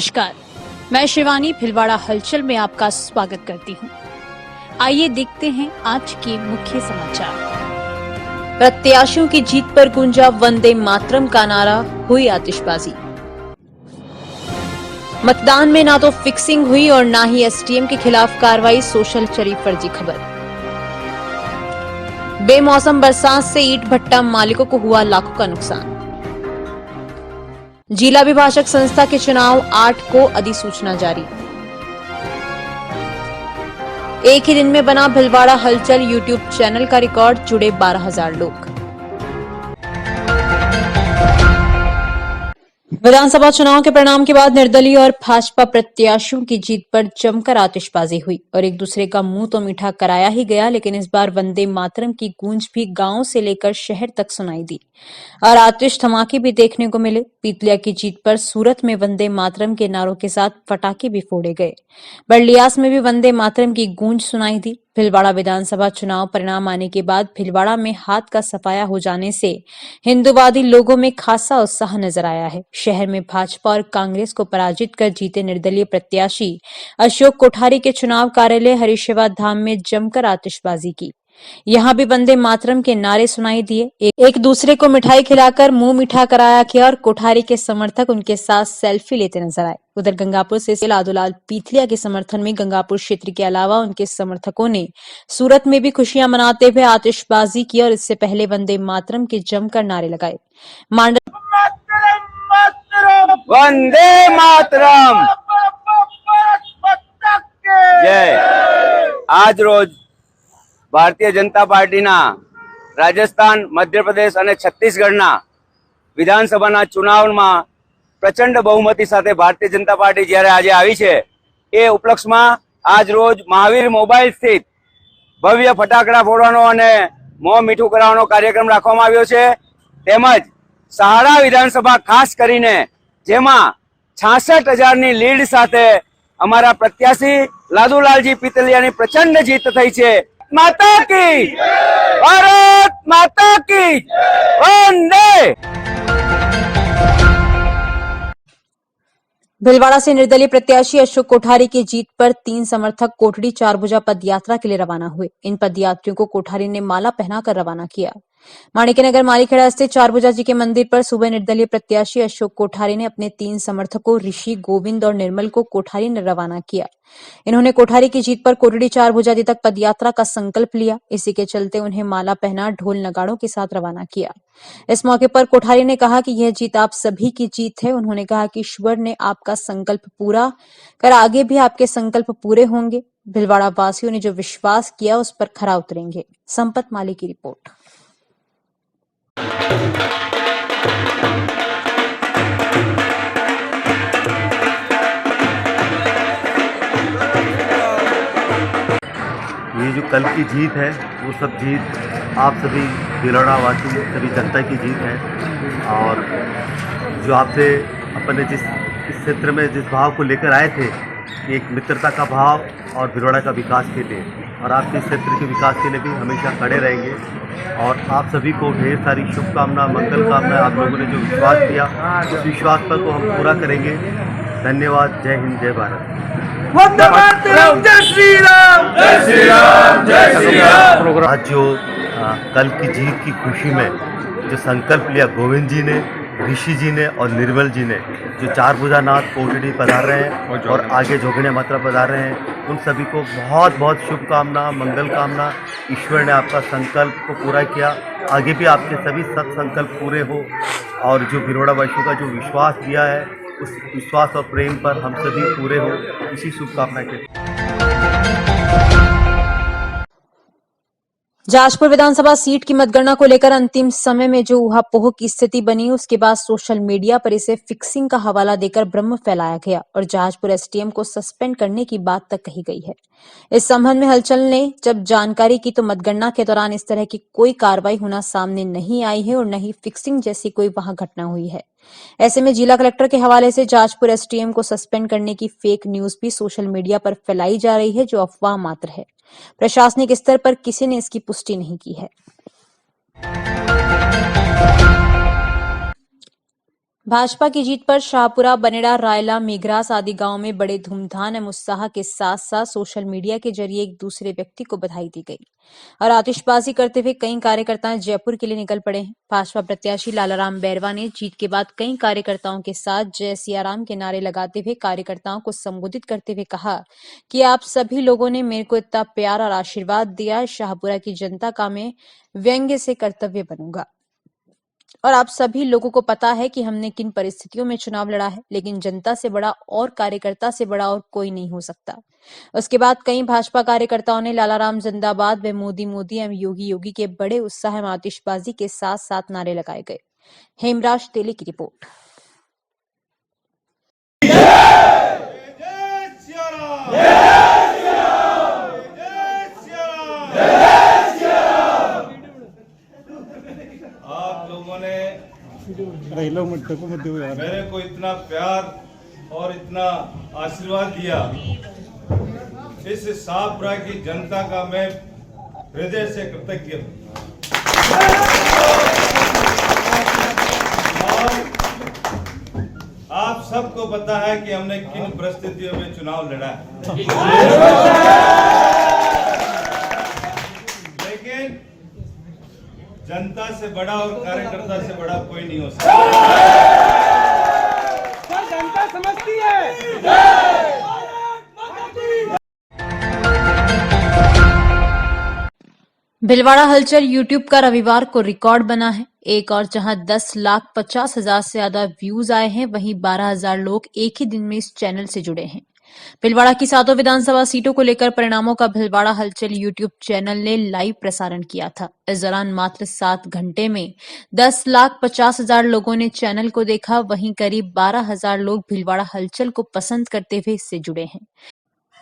नमस्कार, मैं शिवानी भिलवाड़ा हलचल में आपका स्वागत करती हूं। आइए देखते हैं आज के मुख्य समाचार। प्रत्याशियों की जीत पर गूंजा वंदे मातरम का नारा, हुई आतिशबाजी। मतदान में ना तो फिक्सिंग हुई और ना ही एसडीएम के खिलाफ कार्रवाई, सोशल चली फर्जी खबर। बेमौसम बरसात से ईंट भट्टा मालिकों को हुआ लाखों का नुकसान। जिला अभिभाषक संस्था के चुनाव 8 को अधिसूचना जारी। एक ही दिन में बना भिलवाड़ा हलचल यूट्यूब चैनल का रिकॉर्ड, जुड़े 12,000 लोग। विधानसभा चुनाव के परिणाम के बाद निर्दलीय और भाजपा प्रत्याशियों की जीत पर जमकर आतिशबाजी हुई और एक दूसरे का मुंह तो मीठा कराया ही गया, लेकिन इस बार वंदे मातरम की गूंज भी गांव से लेकर शहर तक सुनाई दी और आतिश धमाके भी देखने को मिले। पीतलिया की जीत पर सूरत में वंदे मातरम के नारों के साथ पटाखे भी फोड़े गए। बर्लियास में भी वंदे मातरम की गूंज सुनाई दी। भिलवाड़ा विधानसभा चुनाव परिणाम आने के बाद भिलवाड़ा में हाथ का सफाया हो जाने से हिंदूवादी लोगों में खासा उत्साह नजर आया है। शहर में भाजपा और कांग्रेस को पराजित कर जीते निर्दलीय प्रत्याशी अशोक कोठारी के चुनाव कार्यालय हरिशिवा धाम में जमकर आतिशबाजी की। यहां भी वंदे मातरम के नारे सुनाई दिए। एक दूसरे को मिठाई खिलाकर मुंह मीठा कराया गया और कोठारी के समर्थक उनके साथ सेल्फी लेते नजर आए। उधर गंगापुर से लादूलाल पीथलिया के समर्थन में गंगापुर क्षेत्र के अलावा उनके समर्थकों ने सूरत में भी खुशियां मनाते हुए आतिशबाजी की और इससे पहले वंदे मातरम के जमकर नारे लगाए। वंदे मातरम जय। आज रोज भारतीय जनता पार्टीना રાજસ્થાન, મધ્યપ્રદેશ અને છત્તીસગઢના વિધાનસભાના ચુનાવમાં પ્રચંડ બહુમતી સાથે ભારતીય જનતા પાર્ટી જ્યારે આજે આવી છે, એ ઉપલક્ષમાં આજ રોજ મહાવીર મોબાઈલ સ્થિત ભવ્ય ફટાકડા ફોડવાનો અને મોં મીઠું કરાવવાનો કાર્યક્રમ રાખવામાં આવ્યો છે। તેમજ સહારા વિધાનસભા ખાસ કરીને જેમાં 66,000ની લીડ સાથે અમારા પ્રત્યાશી લાદુલાલજી પીતલિયાની પ્રચંડ જીત થઈ છે। माता की, भारत माता की, वंदे। भिलवाड़ा से निर्दलीय प्रत्याशी अशोक कोठारी की जीत पर 3 समर्थक कोटड़ी चारभुजा पदयात्रा के लिए रवाना हुए। इन पदयात्रियों को कोठारी ने माला पहनाकर रवाना किया। माणिक्यनगर मालीखेड़ा स्थित चारभुजा जी के मंदिर पर सुबह निर्दलीय प्रत्याशी अशोक कोठारी ने अपने 3 समर्थकों ऋषि, गोविंद और निर्मल को कोठारी ने रवाना किया। इन्होंने कोठारी की जीत पर कोटड़ी चारभुजा जी तक पदयात्रा का संकल्प लिया। इसी के चलते उन्हें माला पहना ढोल नगाड़ों के साथ रवाना किया। इस मौके पर कोठारी ने कहा कि यह जीत आप सभी की जीत है। उन्होंने कहा कि ईश्वर ने आपका संकल्प पूरा कर आगे भी आपके संकल्प पूरे होंगे। भिलवाड़ा वासियों ने जो विश्वास किया उस पर खरा उतरेंगे। संपत माली की रिपोर्ट। ये जो कल की जीत है वो सब जीत आप सभी भिलवाड़ा वासी, सभी जनता की जीत है। और जो आपसे अपने इस क्षेत्र में जिस भाव को लेकर आए थे कि एक मित्रता का भाव और भिलवाड़ा का विकास के लिए, और आपके क्षेत्र के विकास के लिए भी हमेशा खड़े रहेंगे। और आप सभी को ढेर सारी शुभकामना, मंगल कामना। आप लोगों ने जो विश्वास दिया उस विश्वास पर को हम पूरा करेंगे। धन्यवाद। जय हिंद, जय भारत। वंदे मातरम, जय श्री राम, जय श्री राम, जय श्री राम। आज जो कल की जीत की खुशी में जो संकल्प लिया गोविंद जी ने, ऋषि जी ने और निर्मल जी ने, जो चारभुजानाथ कोटड़ी पधार रहे हैं और आगे जोगनिया मात्रा पधार रहे हैं, उन सभी को बहुत बहुत शुभकामना, मंगल कामना। ईश्वर ने आपका संकल्प को पूरा किया, आगे भी आपके सभी सत संकल्प पूरे हो। और जो भिलवाड़ा वासियों का जो विश्वास दिया है उस विश्वास और प्रेम पर हम सभी पूरे हो, इसी शुभकामना के। जाजपुर विधानसभा सीट की मतगणना को लेकर अंतिम समय में जो ऊहापोह की स्थिति बनी, उसके बाद सोशल मीडिया पर इसे फिक्सिंग का हवाला देकर भ्रम फैलाया गया और जाजपुर एसडीएम को सस्पेंड करने की बात तक कही गई है। इस संबंध में हलचल ने जब जानकारी की तो मतगणना के दौरान इस तरह की कोई कार्रवाई होना सामने नहीं आई है और न ही फिक्सिंग जैसी कोई वहां घटना हुई है। ऐसे में जिला कलेक्टर के हवाले से जाजपुर एसडीएम को सस्पेंड करने की फेक न्यूज भी सोशल मीडिया पर फैलाई जा रही है, जो अफवाह मात्र है। प्रशासनिक स्तर पर किसी ने इसकी पुष्टि नहीं की है। भाजपा की जीत पर शाहपुरा, बनेड़ा, रायला, मेघरास आदि गांव में बड़े धूमधाम एवं उत्साह के साथ साथ सोशल मीडिया के जरिए एक दूसरे व्यक्ति को बधाई दी गई और आतिशबाजी करते हुए कई कार्यकर्ता जयपुर के लिए निकल पड़े हैं। भाजपा प्रत्याशी लालाराम बैरवा ने जीत के बाद कई कार्यकर्ताओं के साथ जय सियाराम के नारे लगाते हुए कार्यकर्ताओं को संबोधित करते हुए कहा कि आप सभी लोगों ने मेरे को इतना प्यार और आशीर्वाद दिया। शाहपुरा की जनता का मैं व्यंग्य से कर्तव्य बनूंगा और आप सभी लोगों को पता है कि हमने किन परिस्थितियों में चुनाव लड़ा है, लेकिन जनता से बड़ा और कार्यकर्ता से बड़ा और कोई नहीं हो सकता। उसके बाद कई भाजपा कार्यकर्ताओं ने लालाराम जिंदाबाद व मोदी मोदी एवं योगी योगी के बड़े उत्साह एवं आतिशबाजी के साथ साथ नारे लगाए गए। हेमराज तेली की रिपोर्ट। आप लोगों ने मेरे को इतना प्यार और इतना आशीर्वाद दिया, इस शाहपुरा की जनता का मैं हृदय से कृतज्ञ हूँ। और आप सबको पता है कि हमने किन परिस्थितियों में चुनाव लड़ा है, लेकिन जनता से बड़ा और कार्यकर्ता से बड़ा कोई नहीं हो सकता। जनता समझती है। भिलवाड़ा हलचल यूट्यूब का रविवार को रिकॉर्ड बना है। एक और जहां 10,50,000 से ज्यादा व्यूज आए हैं, वहीं 12,000 लोग एक ही दिन में इस चैनल से जुड़े हैं। भिलवाड़ा की 7 विधानसभा सीटों को लेकर परिणामों का भिलवाड़ा हलचल यूट्यूब चैनल ने लाइव प्रसारण किया था। इस दौरान मात्र 7 घंटे में 10,50,000 लोगों ने चैनल को देखा। वहीं करीब 12,000 लोग भिलवाड़ा हलचल को पसंद करते हुए इससे जुड़े हैं।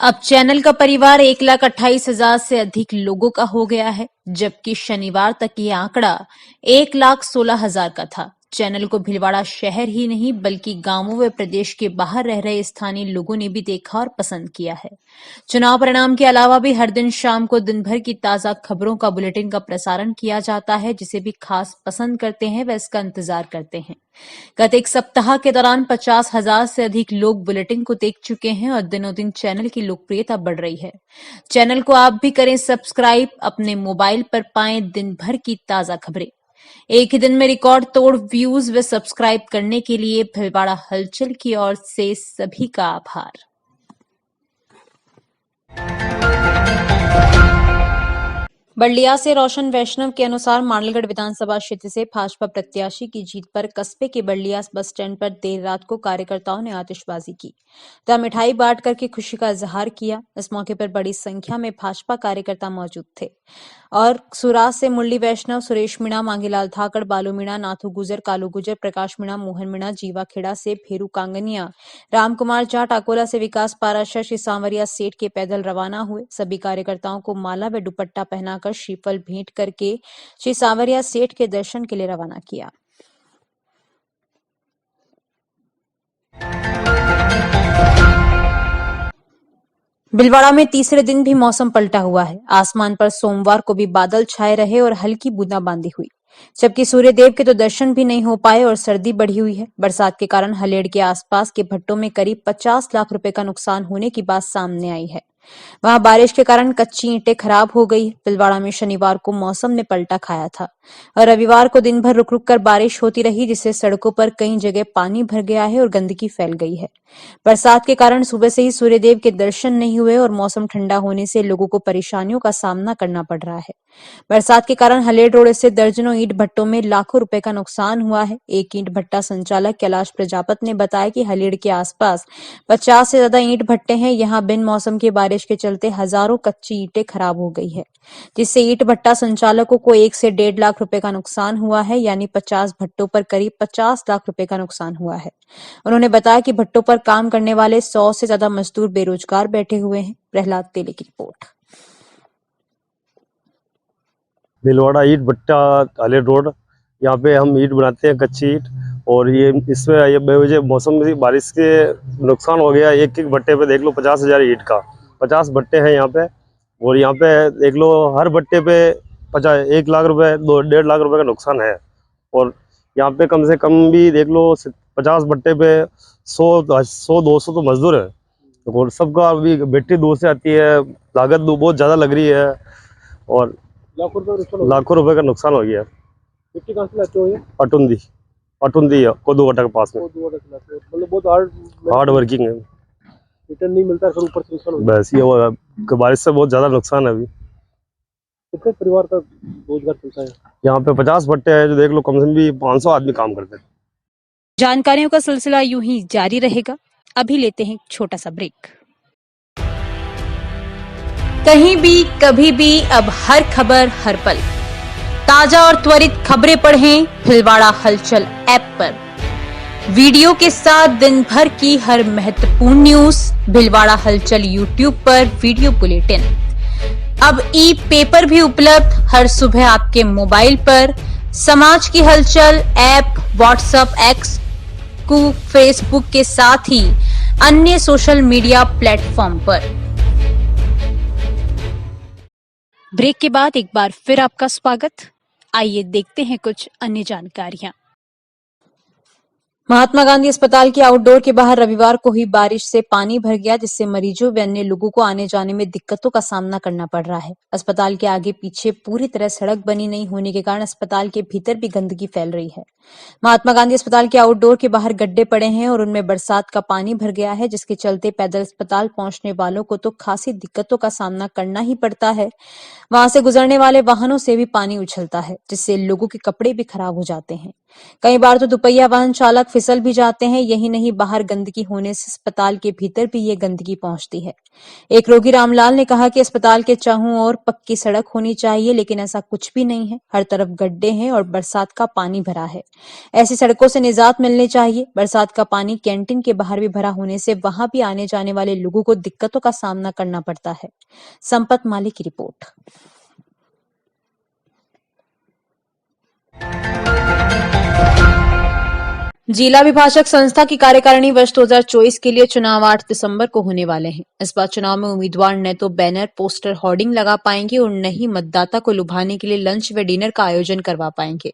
अब चैनल का परिवार 1,28,000 से अधिक लोगों का हो गया है, जबकि शनिवार तक ये आंकड़ा 1,16,000 का था। चैनल को भिलवाड़ा शहर ही नहीं बल्कि गांवों व प्रदेश के बाहर रह रहे स्थानीय लोगों ने भी देखा और पसंद किया है। चुनाव परिणाम के अलावा भी हर दिन शाम को दिन भर की ताजा खबरों का बुलेटिन का प्रसारण किया जाता है, जिसे भी खास पसंद करते हैं व इसका इंतजार करते हैं। गत एक सप्ताह के दौरान 50,000 से अधिक लोग बुलेटिन को देख चुके हैं और दिनों दिन चैनल की लोकप्रियता बढ़ रही है। चैनल को आप भी करें सब्सक्राइब, अपने मोबाइल पर पाएं दिन भर की ताजा खबरें। एक ही दिन में रिकॉर्ड तोड़ व्यूज व सब्सक्राइब करने के लिए भिलवाड़ा हलचल की ओर से सभी का आभार। बल्लिया से रोशन वैष्णव के अनुसार मांडलगढ़ विधानसभा क्षेत्र से भाजपा प्रत्याशी की जीत पर कस्बे के बल्लिया बस स्टैंड पर देर रात को कार्यकर्ताओं ने आतिशबाजी की तथा मिठाई बांट करके खुशी का इजहार किया। इस मौके पर बड़ी संख्या में भाजपा कार्यकर्ता मौजूद थे और सुराज से मुरली वैष्णव, सुरेश मीणा, मांगीलाल धाकड़, बालू मीणा, नाथू गुजर, कालू गुजर, प्रकाश मीणा, मोहन मीणा, जीवा खेड़ा से फेरू कांगनिया, राम कुमार जाट, अकोला से विकास पाराशर, श्री सांवरिया सेठ के पैदल रवाना हुए। सभी कार्यकर्ताओं को माला व दुपट्टा पहनाकर श्रीफल भेंट करके श्री सांवरिया सेठ के दर्शन के लिए रवाना किया। भिलवाड़ा में तीसरे दिन भी मौसम पलटा हुआ है। आसमान पर सोमवार को भी बादल छाए रहे और हल्की बूंदाबांदी हुई, जबकि सूर्यदेव के तो दर्शन भी नहीं हो पाए और सर्दी बढ़ी हुई है। बरसात के कारण हलेड़ के आसपास के भट्टों में करीब 50 लाख रुपए का नुकसान होने की बात सामने आई है। वहां बारिश के कारण कच्ची ईंटें खराब हो गई। भिलवाड़ा में शनिवार को मौसम ने पलटा खाया था और रविवार को दिन भर रुक रुक कर बारिश होती रही, जिससे सड़कों पर कई जगह पानी भर गया है और गंदगी फैल गई है। बरसात के कारण सुबह से ही सूर्यदेव के दर्शन नहीं हुए और मौसम ठंडा होने से लोगों को परेशानियों का सामना करना पड़ रहा है। बरसात के कारण हलेड़ रोड स्थित दर्जनों ईंट भट्टों में लाखों रुपए का नुकसान हुआ है। एक ईंट भट्टा संचालक कैलाश प्रजापत ने बताया कि हलेड़ के आसपास 50 से ज्यादा ईंट भट्टे हैं। यहाँ बिन मौसम की बारिश के चलते हजारों कच्ची ईंटें खराब हो गई है, जिससे ईंट भट्टा संचालकों को 1 से 1.5 लाख रुपए का नुकसान हुआ है, यानी 50 भट्टों पर करीब 50 लाख रुपए का नुकसान हुआ है। उन्होंने बताया कि भट्टों पर काम करने वाले 100 से ज्यादा मजदूर बेरोजगार बैठे हुए हैं। प्रहलाद तेली की रिपोर्ट। भिलवाड़ा ईंट भट्टा हलेड़ रोड, यहाँ पे हम ईंट बनाते हैं, कच्ची ईंट। और ये इसमें ये बेवजह मौसम में बारिश के नुकसान हो गया। एक एक भट्टे पे देख लो 50,000 ईंट का, 50 भट्टे हैं यहाँ पे। और यहाँ पे देख लो हर भट्टे पे 1 लाख रुपए 1.5 लाख रुपए का नुकसान है। और यहाँ पे कम से कम भी देख लो 50 भट्टे पे 100-200 तो मजदूर है, और सबका अभी मिट्टी दूर से आती है, लागत बहुत ज़्यादा लग रही है और लाखों रुपए का नुकसान हो गया। मिट्टी कहाँ से लाते हो ये? अटुंदी है कोदूवाटा के पास में। मतलब बहुत हार्ड वर्किंग है, रिटर्न नहीं मिलता, फिर ऊपर से नुकसान हो बस ये हुआ कि बारिश से बहुत ज़्यादा नुकसान है। अभी कितने परिवार का रोजगार चलता है? यहाँ पे 50 भट्टे हैं, जो देख लो कम से कम भी 500 आदमी काम करते हैं। जानकारियों का सिलसिला यूं ही जारी रहेगा। अभी लेते हैं एक छोटा सा ब्रेक। कहीं भी कभी भी अब हर खबर हर पल, ताजा और त्वरित खबरें पढ़ें भीलवाड़ा हलचल ऐप पर। वीडियो के साथ दिन भर की हर महत्वपूर्ण न्यूज भीलवाड़ा हलचल यूट्यूब पर वीडियो बुलेटिन। अब ई पेपर भी उपलब्ध हर सुबह आपके मोबाइल पर। समाज की हलचल ऐप व्हाट्सएप, एक्स, फेसबुक के साथ ही अन्य सोशल मीडिया प्लेटफॉर्म पर। ब्रेक के बाद एक बार फिर आपका स्वागत। आइए देखते हैं कुछ अन्य जानकारियां। महात्मा गांधी अस्पताल के आउटडोर के बाहर रविवार को हुई बारिश से पानी भर गया, जिससे मरीजों व अन्य लोगों को आने जाने में दिक्कतों का सामना करना पड़ रहा है। अस्पताल के आगे पीछे पूरी तरह सड़क बनी नहीं होने के कारण अस्पताल के भीतर भी गंदगी फैल रही है। महात्मा गांधी अस्पताल के आउटडोर के बाहर गड्ढे पड़े हैं और उनमें बरसात का पानी भर गया है, जिसके चलते पैदल अस्पताल पहुंचने वालों को तो खासी दिक्कतों का सामना करना ही पड़ता है। वहां से गुजरने वाले वाहनों से भी पानी उछलता है, जिससे लोगों के कपड़े भी खराब हो जाते हैं। कई बार तो दुपहिया वाहन चालक फिसल भी जाते हैं। यही नहीं, बाहर गंदगी होने से अस्पताल के भीतर भी ये गंदगी पहुंचती है। एक रोगी रामलाल ने कहा कि अस्पताल के चारों ओर पक्की सड़क होनी चाहिए, लेकिन ऐसा कुछ भी नहीं है। हर तरफ गड्ढे हैं और बरसात का पानी भरा है। ऐसी सड़कों से निजात मिलनी चाहिए। बरसात का पानी कैंटीन के बाहर भी भरा होने से वहां भी आने जाने वाले लोगों को दिक्कतों का सामना करना पड़ता है। संपत माली की रिपोर्ट। जिला अभिभाषक संस्था की कार्यकारिणी वर्ष 2024 के लिए चुनाव 8 दिसंबर को होने वाले हैं। इस बार चुनाव में उम्मीदवार न तो बैनर, पोस्टर, होर्डिंग लगा पाएंगे और न ही मतदाता को लुभाने के लिए लंच व डिनर का आयोजन करवा पाएंगे।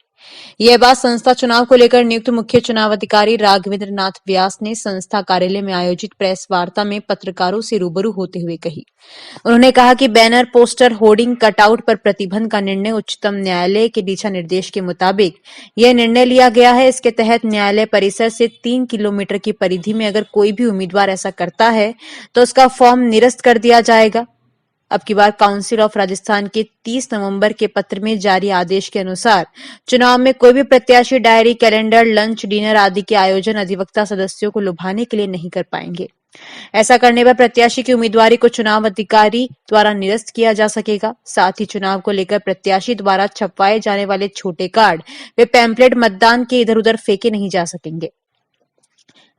यह बात संस्था चुनाव को लेकर नियुक्त मुख्य चुनाव अधिकारी राघवेंद्र नाथ व्यास ने संस्था कार्यालय में आयोजित प्रेस वार्ता में पत्रकारों से रूबरू होते हुए कही। उन्होंने कहा कि बैनर, पोस्टर, होर्डिंग, कटआउट पर प्रतिबंध का निर्णय उच्चतम न्यायालय के दिशा निर्देश के मुताबिक यह निर्णय लिया गया है। इसके तहत न्यायालय परिसर से 3 किलोमीटर की परिधि में अगर कोई भी उम्मीदवार ऐसा करता है तो उसका फॉर्म निरस्त कर दिया जाएगा। अब की बार काउंसिल ऑफ राजस्थान के 30 नवंबर के पत्र में जारी आदेश के अनुसार चुनाव में कोई भी प्रत्याशी डायरी, कैलेंडर, लंच, डिनर आदि के आयोजन अधिवक्ता सदस्यों को लुभाने के लिए नहीं कर पाएंगे। ऐसा करने पर प्रत्याशी की उम्मीदवारी को चुनाव अधिकारी द्वारा निरस्त किया जा सकेगा। साथ ही चुनाव को लेकर प्रत्याशी द्वारा छपवाए जाने वाले छोटे कार्ड वे पैम्पलेट मतदान के इधर उधर फेंके नहीं जा सकेंगे।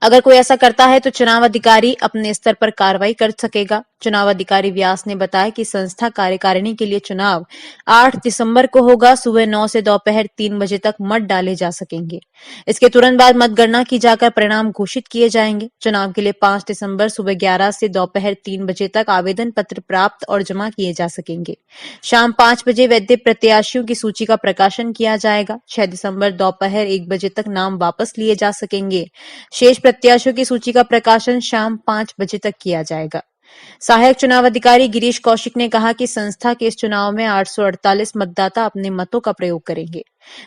अगर कोई ऐसा करता है तो चुनाव अधिकारी अपने स्तर पर कार्रवाई कर सकेगा। चुनाव अधिकारी व्यास ने बताया कि संस्था कार्यकारिणी के लिए चुनाव 8 दिसंबर को होगा। सुबह 9 से दोपहर 3 बजे तक मत डाले जा सकेंगे। इसके तुरंत बाद मतगणना की जाकर परिणाम घोषित किए जाएंगे। चुनाव के लिए 5 दिसंबर सुबह 11 से दोपहर 3 बजे तक आवेदन पत्र प्राप्त और जमा किए जा सकेंगे। शाम 5 बजे वैध प्रत्याशियों की सूची का प्रकाशन किया जाएगा। 6 दिसंबर दोपहर 1 बजे तक नाम वापस लिए जा सकेंगे। शेष प्रत्याशियों की सूची का प्रकाशन शाम 5 बजे तक किया जाएगा। सहायक चुनाव अधिकारी गिरीश कौशिक ने कहा कि संस्था के इस चुनाव में 848 मतदाता अपने मतों का प्रयोग करेंगे।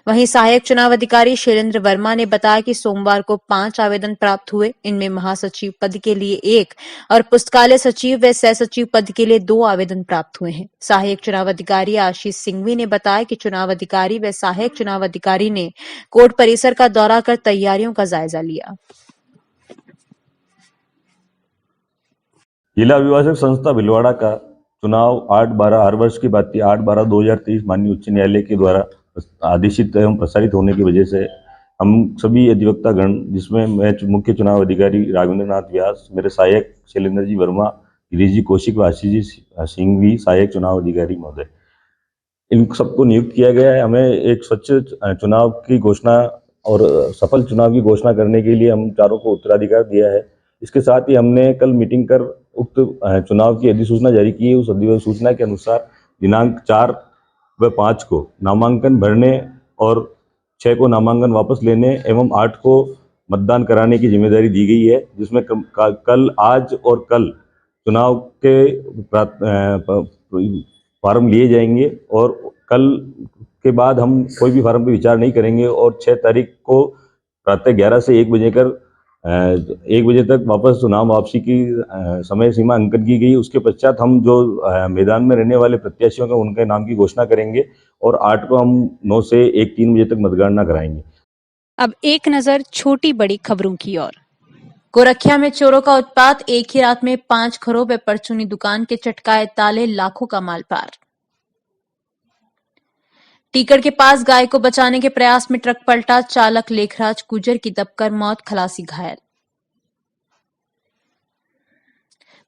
वहीं सहायक चुनाव अधिकारी शैलेंद्र वर्मा ने बताया कि सोमवार को 5 आवेदन प्राप्त हुए। इनमें महासचिव पद के लिए 1 और पुस्तकालय सचिव व सह सचिव पद के लिए 2 आवेदन प्राप्त हुए हैं। सहायक चुनाव अधिकारी आशीष सिंघवी ने बताया कि चुनाव अधिकारी व सहायक चुनाव अधिकारी ने कोर्ट परिसर का दौरा कर तैयारियों का जायजा लिया। जिला अभिभाषक संस्था भीलवाड़ा का चुनाव 8/12 हर वर्ष की भांति 8/12/2023 माननीय उच्च न्यायालय के द्वारा आदेशित एवं प्रसारित होने की वजह से हम सभी अधिवक्ता गण, जिसमें मैं मुख्य चुनाव अधिकारी राघवेंद्र नाथ व्यास, मेरे सहायक शैलेंद्र जी वर्मा, गिरीश जी कौशिक व आशीष जी सिंघवी सहायक चुनाव अधिकारी महोदय, इन सबको नियुक्त किया गया है। हमें एक स्वच्छ चुनाव की घोषणा और सफल चुनाव की घोषणा करने के लिए हम चारों को उत्तराधिकार दिया है। इसके साथ ही हमने कल मीटिंग कर उक्त चुनाव की अधिसूचना जारी की है। उस अधिसूचना के अनुसार दिनांक 4 व 5 को नामांकन भरने और 6 को नामांकन वापस लेने एवं 8 को मतदान कराने की जिम्मेदारी दी गई है, जिसमें कल, आज और कल चुनाव के फार्म लिए जाएंगे और कल के बाद हम कोई भी फार्म पे विचार नहीं करेंगे और 6 तारीख को प्रातः 11 से 1 बजे 1 बजे तक वापस चुनाव वापसी की समय सीमा अंकन की गई। उसके पश्चात हम जो मैदान में रहने वाले प्रत्याशियों का उनके नाम की घोषणा करेंगे और 8 को हम 9 से 1-3 बजे तक मतगणना कराएंगे। अब एक नजर छोटी बड़ी खबरों की ओर। गोरखिया में चोरों का उत्पात, एक ही रात में 5 घरों व परचूनी दुकान के चटकाए ताले, लाखों का माल पार। टीकड़ के पास गाय को बचाने के प्रयास में ट्रक पलटा, चालक लेखराज गुजर की दबकर मौत, खलासी घायल।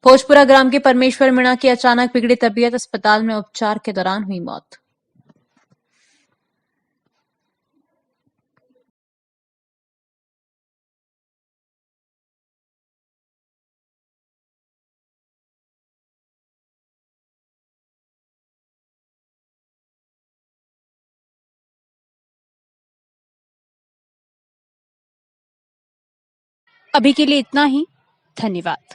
भोजपुरा ग्राम के परमेश्वर मीणा की अचानक बिगड़ी तबीयत, अस्पताल में उपचार के दौरान हुई मौत। अभी के लिए इतना ही। धन्यवाद।